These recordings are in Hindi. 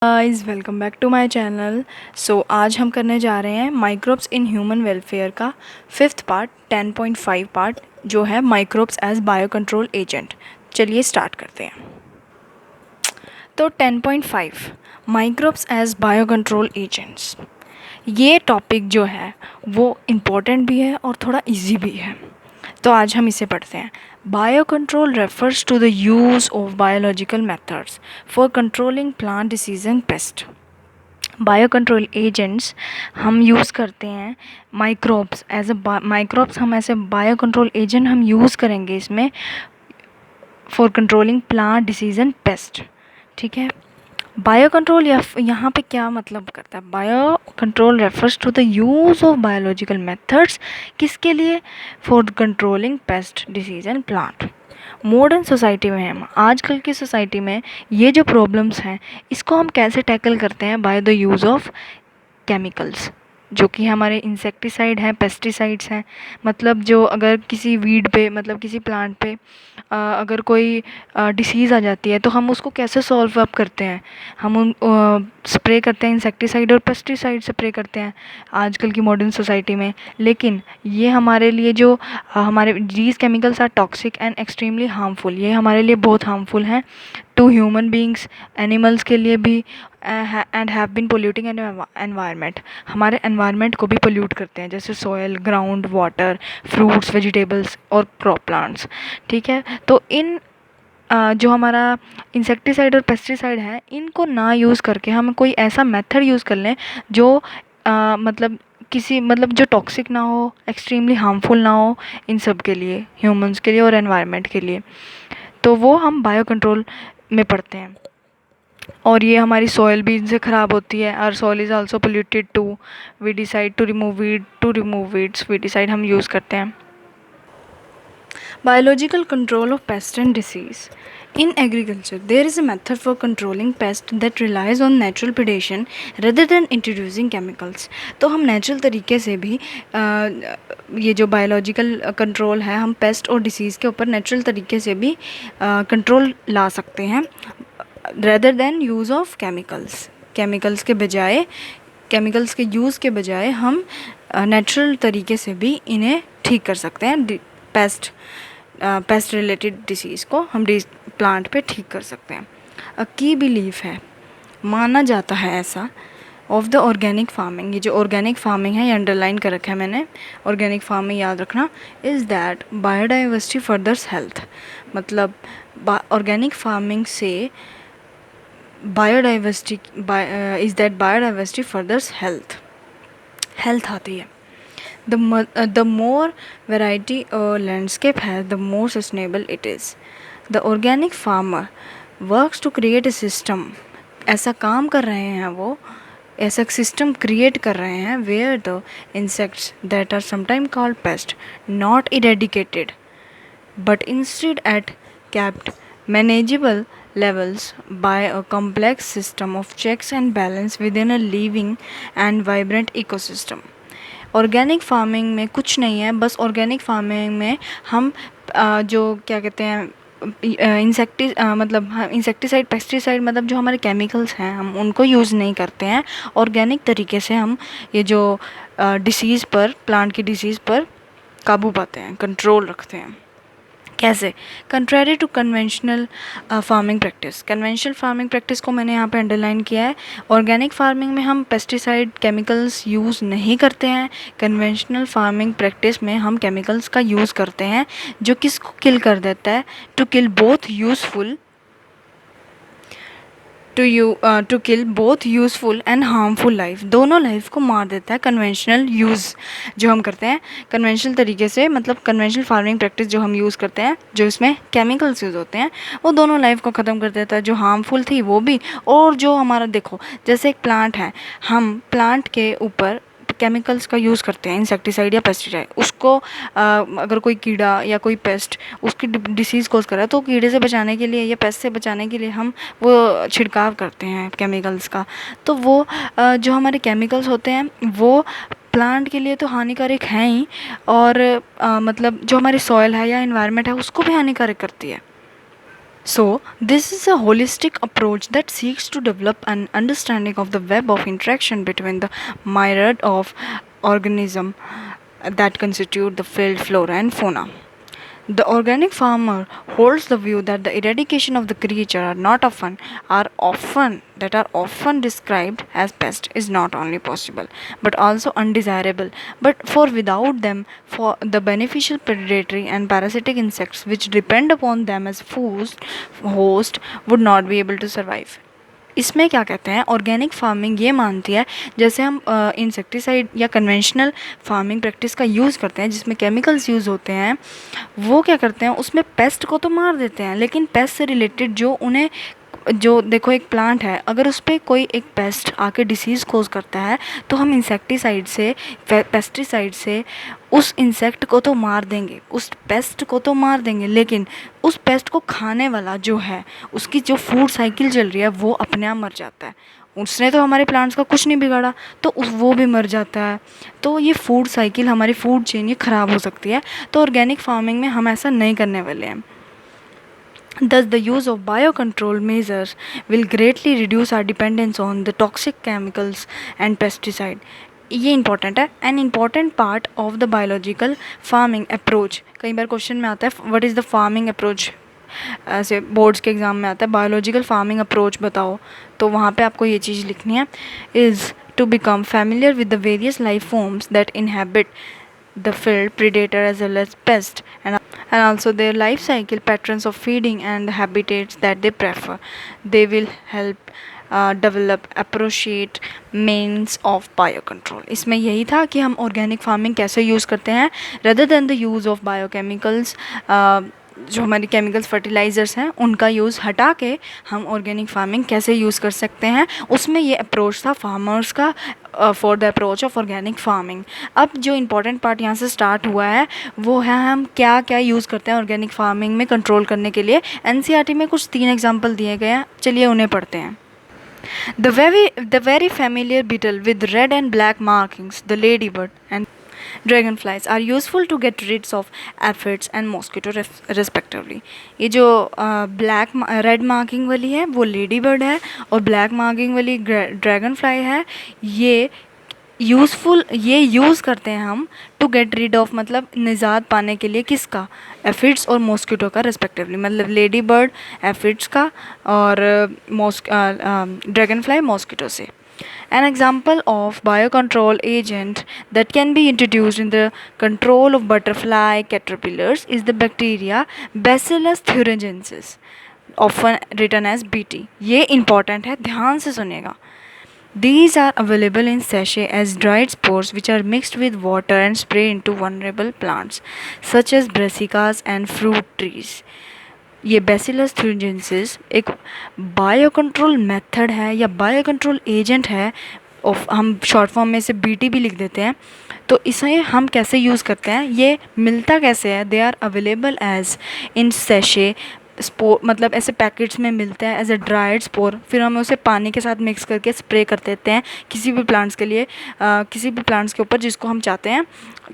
Guys welcome back to my channel. आज हम करने जा रहे हैं माइक्रोब्स इन ह्यूमन वेलफेयर का 5th पार्ट 10.5 पार्ट जो है microbes as bio control agent. चलिए स्टार्ट करते हैं। तो 10.5 microbes as bio control agents, ये टॉपिक जो है वो इम्पोर्टेंट भी है और थोड़ा इजी भी है। तो आज हम इसे पढ़ते हैं। Bio control refers to the use of biological methods for controlling plant disease and pest. Bio control agents हम यूज़ करते हैं माइक्रोब्स एज अ माइक्रोब्स हम ऐसे बायो कंट्रोल एजेंट हम यूज़ करेंगे इसमें for controlling plant disease and pest. ठीक है, बायो कंट्रोल यहाँ पे क्या मतलब करता है? Bio control refers to the use of biological methods, किसके लिए? For controlling pest disease and plant. Modern society में हम आजकल की सोसाइटी में ये जो प्रॉब्लम्स हैं इसको हम कैसे टैकल करते हैं? By the use of chemicals, जो कि हमारे इंसेक्टिसाइड हैं, पेस्टिसाइड्स हैं। मतलब जो अगर किसी वीड पे, मतलब किसी प्लांट पे अगर कोई डिसीज़ आ जाती है तो हम उसको कैसे सॉल्व अप करते हैं? हम उन स्प्रे करते हैं, इंसेक्टिसाइड और पेस्टिसाइड स्प्रे करते हैं आजकल की मॉडर्न सोसाइटी में। लेकिन ये हमारे लिए जो हमारे these chemicals are toxic and extremely harmful, ये हमारे लिए बहुत हार्मफुल हैं टू ह्यूमन बींग्स, एनिमल्स के लिए भी, and have been polluting environment. हमारे एनवायरनमेंट को भी पोल्यूट करते हैं, जैसे soil, ground water, fruits, vegetables और क्रॉप प्लांट्स। ठीक है, तो इन जो हमारा इंसेक्टिसाइड और पेस्टिसाइड है इनको ना यूज़ करके हम कोई ऐसा मेथड यूज़ कर लें जो मतलब मतलब जो टॉक्सिक ना हो, एक्सट्रीमली हार्मफुल ना हो इन सब के लिए, ह्यूमंस के लिए और एनवायरनमेंट के लिए। तो वो हम बायो कंट्रोल में पढ़ते हैं। और ये हमारी सॉइल भी इनसे ख़राब होती है। Our soil is also polluted too, we decide to remove weeds, we decide हम यूज़ करते हैं। Biological control of pest and disease. In agriculture, there is a method for controlling pest that relies on natural predation rather than introducing chemicals. तो हम नेचुरल तरीके से भी ये जो बायोलॉजिकल कंट्रोल है, हम पेस्ट और डिसीज़ के ऊपर नेचुरल तरीके से भी कंट्रोल ला सकते हैं rather than use of chemicals. Chemicals के यूज़ के बजाय हम नेचुरल तरीके से भी इन्हें ठीक कर सकते हैं। पेस्ट रिलेटेड डिसीज़ को हम प्लांट पे ठीक कर सकते हैं। अ की बिलीफ है, माना जाता है ऐसा, ऑफ द ऑर्गेनिक फार्मिंग। ये जो ऑर्गेनिक फार्मिंग है ये अंडरलाइन कर रखा है मैंने, ऑर्गेनिक फार्मिंग याद रखना, is that biodiversity furthers health. मतलब ऑर्गेनिक फार्मिंग से biodiversity is that biodiversity furthers health आती है। The more variety a landscape has, the more sustainable it is. The organic farmer works to create a system. ऐसा काम कर रहे हैं वो, ऐसा सिस्टम क्रिएट कर रहे हैं where the insects that are sometimes called pest not eradicated but instead at kept manageable levels by a complex system of checks and balance within a living and vibrant ecosystem. Organic farming में कुछ नहीं है, बस ऑर्गेनिक फार्मिंग में हम जो क्या कहते हैं इंसेक्टिसाइड, पेस्टिसाइड, मतलब जो हमारे केमिकल्स हैं हम उनको यूज़ नहीं करते हैं। ऑर्गेनिक तरीके से हम ये जो डिसीज़ पर, प्लांट की डिसीज़ पर काबू पाते हैं, कंट्रोल रखते हैं। कैसे? Contrary to conventional farming practice. Conventional farming practice को मैंने यहाँ पे अंडरलाइन किया है। ऑर्गेनिक फार्मिंग में हम पेस्टिसाइड, केमिकल्स यूज़ नहीं करते हैं। कन्वेंशनल फार्मिंग प्रैक्टिस में हम केमिकल्स का यूज़ करते हैं जो किसको किल कर देता है? To kill both useful to kill both useful and harmful life. दोनों लाइफ को मार देता है कन्वेंशनल यूज़ जो हम करते हैं कन्वेंशनल तरीके से, मतलब कन्वेंशनल फार्मिंग प्रैक्टिस जो हम यूज़ करते हैं, जो इसमें केमिकल्स यूज़ होते हैं, वो दोनों लाइफ को ख़त्म कर देता है, जो हार्मफुल थी वो भी, और जो हमारा, देखो जैसे एक प्लांट है, हम प्लांट के ऊपर केमिकल्स का यूज़ करते हैं, इंसेक्टिसाइड या पेस्टिसाइड, उसको अगर कोई कीड़ा या कोई पेस्ट उसकी डिसीज़ कोज कर रहा है तो कीड़े से बचाने के लिए या पेस्ट से बचाने के लिए हम वो छिड़काव करते हैं केमिकल्स का। तो वो जो हमारे केमिकल्स होते हैं वो प्लांट के लिए तो हानिकारक हैं ही, और मतलब जो हमारी सॉइल है या इन्वायरमेंट है उसको भी हानिकारक करती है। So, this is a holistic approach that seeks to develop an understanding of the web of interaction between the myriad of organisms that constitute the field flora and fauna. The organic farmer holds the view that the eradication of the creature are often described as pest is not only possible but also undesirable. But for without them, for the beneficial predatory and parasitic insects which depend upon them as food host would not be able to survive. इसमें क्या कहते हैं, ऑर्गेनिक फार्मिंग ये मानती है जैसे हम इंसेक्टिसाइड या कन्वेंशनल फार्मिंग प्रैक्टिस का यूज़ करते हैं जिसमें केमिकल्स यूज़ होते हैं, वो क्या करते हैं उसमें पेस्ट को तो मार देते हैं, लेकिन पेस्ट से रिलेटेड जो उन्हें जो देखो एक प्लांट है, अगर उस पर कोई एक पेस्ट आके डिसीज़ कोज करता है तो हम इंसेक्टिसाइड से पेस्टिसाइड से उस इंसेक्ट को तो मार देंगे, उस पेस्ट को तो मार देंगे, लेकिन उस पेस्ट को खाने वाला जो है उसकी जो फूड साइकिल चल रही है वो अपने आप मर जाता है। उसने तो हमारे प्लांट्स का कुछ नहीं बिगाड़ा, तो वो भी मर जाता है। तो ये फूड साइकिल, हमारी फूड चेन ये ख़राब हो सकती है। तो ऑर्गेनिक फार्मिंग में हम ऐसा नहीं करने वाले हैं। Thus, the use of biocontrol measures will greatly reduce our dependence on the toxic chemicals and pesticide. ये इंपॉर्टेंट है। An important part of the biological farming approach, कई बार क्वेश्चन में आता है what is the farming approach, ऐसे बोर्ड्स के एग्ज़ाम में आता है बायोलॉजिकल फार्मिंग अप्रोच बताओ, तो वहाँ पे आपको ये चीज़ लिखनी है, is to become familiar with the various life forms that inhabit the field, predator as well as pest, and also their life cycle patterns of feeding and habitats that they prefer. They will help develop appropriate means of biocontrol. इसमें यही था कि हम ऑर्गेनिक फार्मिंग कैसे यूज़ करते हैं rather than the use of biochemicals, जो हमारी केमिकल्स फर्टिलाइज़र्स हैं उनका यूज़ हटा के हम ऑर्गेनिक फार्मिंग कैसे यूज़ कर सकते हैं, उसमें ये अप्रोच था फार्मर्स का for the approach of organic farming. अब जो इम्पॉर्टेंट पार्ट यहाँ से स्टार्ट हुआ है वो है हम क्या क्या यूज़ करते हैं ऑर्गेनिक फार्मिंग में कंट्रोल करने के लिए। एनसीईआरटी में कुछ 3 एग्जाम्पल दिए गए हैं, चलिए उन्हें पढ़ते हैं। The very familiar beetle with red and black markings, the ladybird and dragonflies are useful to get rid of aphids and mosquito respectively. ये जो ब्लैक रेड मार्किंग वाली है वो लेडी बर्ड है और ब्लैक मार्किंग वाली ड्रैगन फ्लाई है। ये यूज़ करते हैं हम टू गेट रीड ऑफ, मतलब निजात पाने के लिए किसका, एफिड्स और मॉस्किटो का रिस्पेक्टिवली, मतलब लेडी बर्ड एफिड्स का और ड्रैगन फ्लाई मॉस्किटो से। An example of biocontrol agent that can be introduced in the control of butterfly caterpillars is the bacteria Bacillus thuringiensis, often written as BT. ये important है, ध्यान से सुनिएगा। These are available in sachet as dried spores which are mixed with water and sprayed into vulnerable plants such as brassicas and fruit trees. ये बैसिलस थ्यूजेंसिस एक बायोकंट्रोल मेथड है या बायोकंट्रोल एजेंट है, हम शॉर्ट फॉर्म में इसे बीटी भी लिख देते हैं। तो इसे हम कैसे यूज़ करते हैं, ये मिलता कैसे है, they are available as in sachet spore, मतलब ऐसे पैकेट्स में मिलते हैं एज ए ड्राइड स्पोर, फिर हम उसे पानी के साथ मिक्स करके स्प्रे कर देते हैं किसी भी प्लांट्स के लिए, किसी भी प्लांट्स के ऊपर जिसको हम चाहते हैं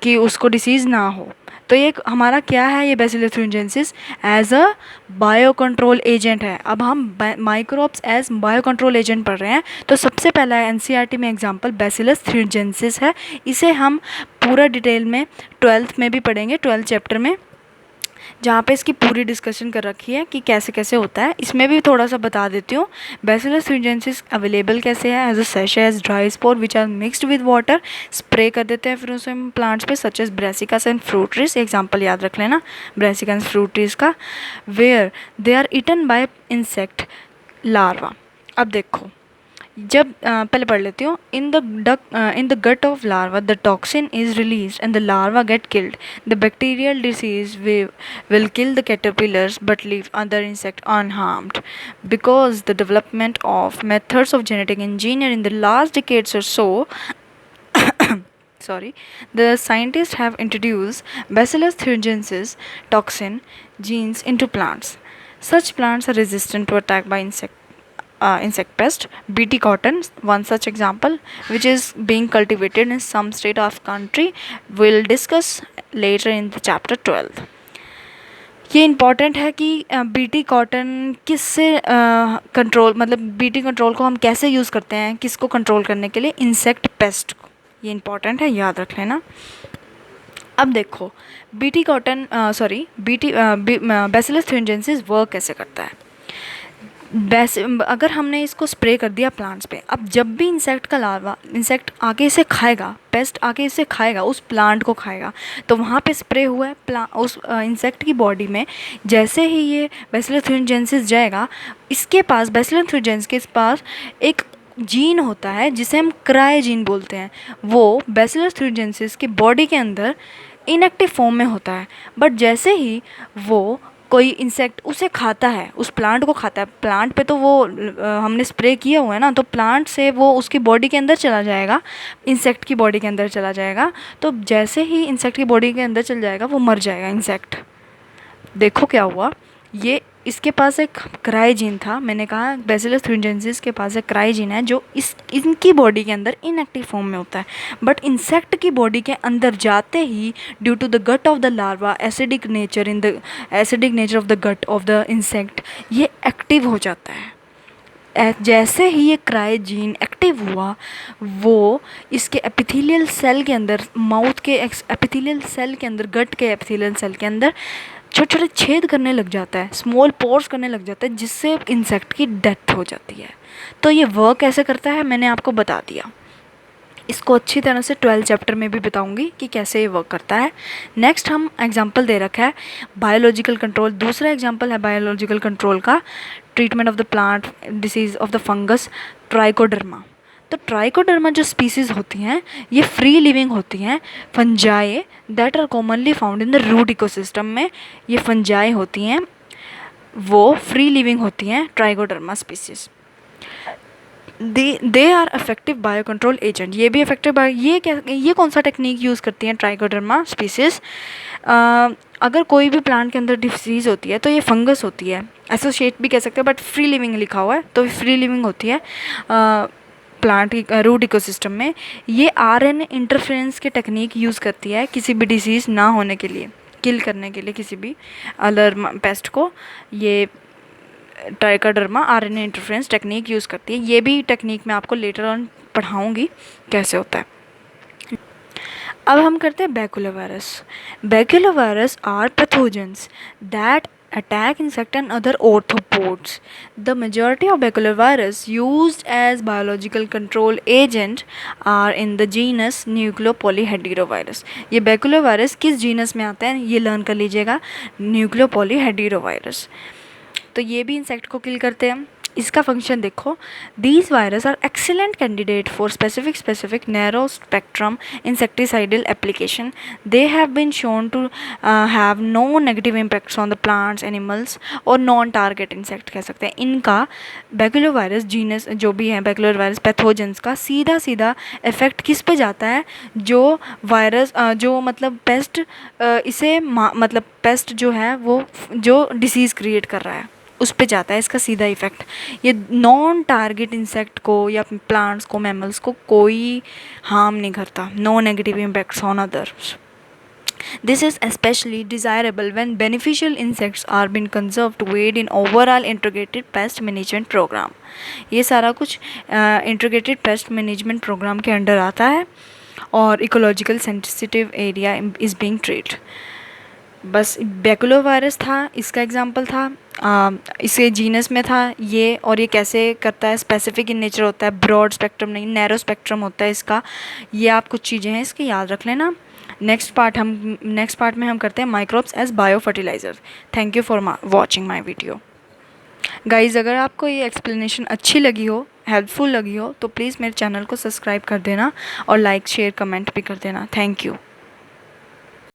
कि उसको डिसीज़ ना हो। तो ये हमारा क्या है, ये bacillus thuringiensis as a bio control agent है। अब हम microbes as bio control agent पढ़ रहे हैं, तो सबसे पहला एनसीईआरटी में एग्जांपल बैसिलस थ्यूजेंसिस है। इसे हम पूरा डिटेल में 12th में भी पढ़ेंगे, 12th चैप्टर में, जहाँ पे इसकी पूरी डिस्कशन कर रखी है कि कैसे कैसे होता है। इसमें भी थोड़ा सा बता देती हूँ। बैसिलस थ्यूजेंसिस अवेलेबल कैसे है, as a sachet as dry spore which are mixed with water, spray कर देते हैं फिर उसे हम प्लांट्स पे, such as brassicas and fruit trees, example याद रख लेना ब्रेसिका एंड फ्रूट ट्रीज का, where they are eaten by insect larva. अब देखो, जब पहले पढ़ लेती हूँ। In the gut of larva the toxin is release and the larva get killed. The bacterial disease will kill the caterpillars but leave other insects unharmed. Because the development of methods of genetic engineering in the last decades or so, the scientists have introduced Bacillus thuringiensis toxin genes into plants. Such plants are resistant to attack by insect pest. BT cotton, one such example, which is being cultivated in some state of country, we'll discuss later in the chapter 12. ये इम्पॉर्टेंट है कि बीटी कॉटन किससे कंट्रोल, मतलब बीटी कंट्रोल को हम कैसे यूज़ करते हैं, किसको कंट्रोल करने के लिए, इंसेक्ट पेस्ट को। ये इम्पॉर्टेंट है, याद रख लेना। अब देखो BT cotton sorry BT bacillus thuringiensis work कैसे करता है। अगर हमने इसको स्प्रे कर दिया प्लांट्स पे, अब जब भी इंसेक्ट का लार्वा, इंसेक्ट आके इसे खाएगा, पेस्ट आके इसे खाएगा, उस प्लांट को खाएगा, तो वहाँ पे स्प्रे हुआ है उस इंसेक्ट की बॉडी में। जैसे ही ये बैसिलस थ्रिंजेंसिस जाएगा, इसके पास, बैसिलस थ्रिंजेंसिस के पास एक जीन होता है जिसे हम क्राई जीन बोलते हैं। वो बैसिलस थ्रिंजेंसिस की बॉडी के अंदर इनएक्टिव फॉर्म में होता है, बट जैसे ही वो कोई इंसेक्ट उसे खाता है, उस प्लांट को खाता है, प्लांट पे तो वो हमने स्प्रे किया हुआ है ना, तो प्लांट से वो उसकी बॉडी के अंदर चला जाएगा, इंसेक्ट की बॉडी के अंदर चला जाएगा। तो जैसे ही इंसेक्ट की बॉडी के अंदर चल जाएगा, वो मर जाएगा इंसेक्ट। देखो क्या हुआ, ये इसके पास एक क्राई जीन था, मैंने कहा बैसिलस थ्रिंजेंसिस के पास एक क्राई जीन है जो इनकी बॉडी के अंदर इनएक्टिव फॉर्म में होता है, बट इंसेक्ट की बॉडी के अंदर जाते ही due to the gut of the larva, acidic nature of the gut of the insect, ये एक्टिव हो जाता है। जैसे ही ये क्राई जीन एक्टिव हुआ, वो इसके एपिथेलियल सेल के अंदर, माउथ के एपिथेलियल सेल के अंदर, गट के एपिथेलियल सेल के अंदर छोटे छोटे छेद करने लग जाता है, स्मॉल पोर्स करने लग जाता है, जिससे इंसेक्ट की डेथ हो जाती है। तो ये वर्क कैसे करता है मैंने आपको बता दिया। इसको अच्छी तरह से 12 चैप्टर में भी बताऊंगी कि कैसे ये वर्क करता है। नेक्स्ट हम एग्जांपल दे रखा है बायोलॉजिकल कंट्रोल। दूसरा एग्जांपल है बायोलॉजिकल कंट्रोल का, treatment of the plant disease of the fungus Trichoderma. तो ट्राइकोडर्मा जो स्पीसीज होती हैं, ये फ्री लिविंग होती हैं, fungi that are commonly found in the root ecosystem में। ये फंजाई होती हैं, वो फ्री लिविंग होती हैं, Trichoderma species. They are effective bio control agent. ये भी इफेक्टिव बायो, ये कौन सा टेक्निक यूज़ करती हैं ट्राइकोडर्मा स्पीसीज। अगर कोई भी प्लांट के अंदर डिसीज़ होती है तो ये फंगस होती है, एसोसिएट भी कह सकते हैं, बट फ्री लिविंग लिखा हुआ है तो फ्री लिविंग होती है प्लांट की रूट इकोसिस्टम में। ये आरएनए इंटरफेरेंस के टेक्निक यूज़ करती है किसी भी डिसीज़ ना होने के लिए, किल करने के लिए किसी भी अदर पेस्ट को। ये trichoderma RNA interference technique use करती है। ये भी टेक्निक मैं आपको लेटर ऑन पढ़ाऊँगी कैसे होता है। अब हम करते हैं baculovirus. Baculovirus are pathogens that attack insect and other arthropods. The majority of baculovirus used as biological control agent are in the genus Nucleopolyhedrovirus. ये baculovirus किस जीनस में आते हैं ये लर्न कर लीजिएगा, Nucleopolyhedrovirus। तो ये भी इंसेक्ट को किल करते हैं। इसका फंक्शन देखो, these virus are excellent candidate for specific narrow spectrum insecticidal application. They have been shown to have no negative impacts on the plants, animals और नॉन टारगेट इंसेक्ट कह सकते हैं। इनका बैकुलोवायरस जीनस जो भी है, बैकुलोवायरस पैथोजेंस का सीधा इफेक्ट किस पे जाता है, जो वायरस जो मतलब पेस्ट इसे मतलब पेस्ट जो है वो जो डिसीज़ क्रिएट कर रहा है उस पे जाता है इसका सीधा इफ़ेक्ट। ये नॉन टारगेट इंसेक्ट को या प्लांट्स को, मैमल्स को कोई हार्म नहीं करता। No negative impacts on others. This is especially desirable when beneficial insects are being conserved to aid in overall integrated pest management program. ये सारा कुछ integrated pest management program के अंडर आता है और ecological sensitive area is being treated. बस बैकुलोवायरस था, इसका एग्जांपल था, इसे जीनस में था ये, और ये कैसे करता है, स्पेसिफिक इन नेचर होता है, ब्रॉड स्पेक्ट्रम नहीं, नैरो स्पेक्ट्रम होता है इसका। ये आप कुछ चीज़ें हैं इसके याद रख लेना। नेक्स्ट पार्ट में हम करते हैं microbes as bio fertilizer. Thank you for watching my video guys. अगर आपको ये एक्सप्लेनेशन अच्छी लगी हो, हेल्पफुल लगी हो, तो प्लीज़ मेरे चैनल को सब्सक्राइब कर देना और लाइक शेयर कमेंट भी कर देना। Thank you.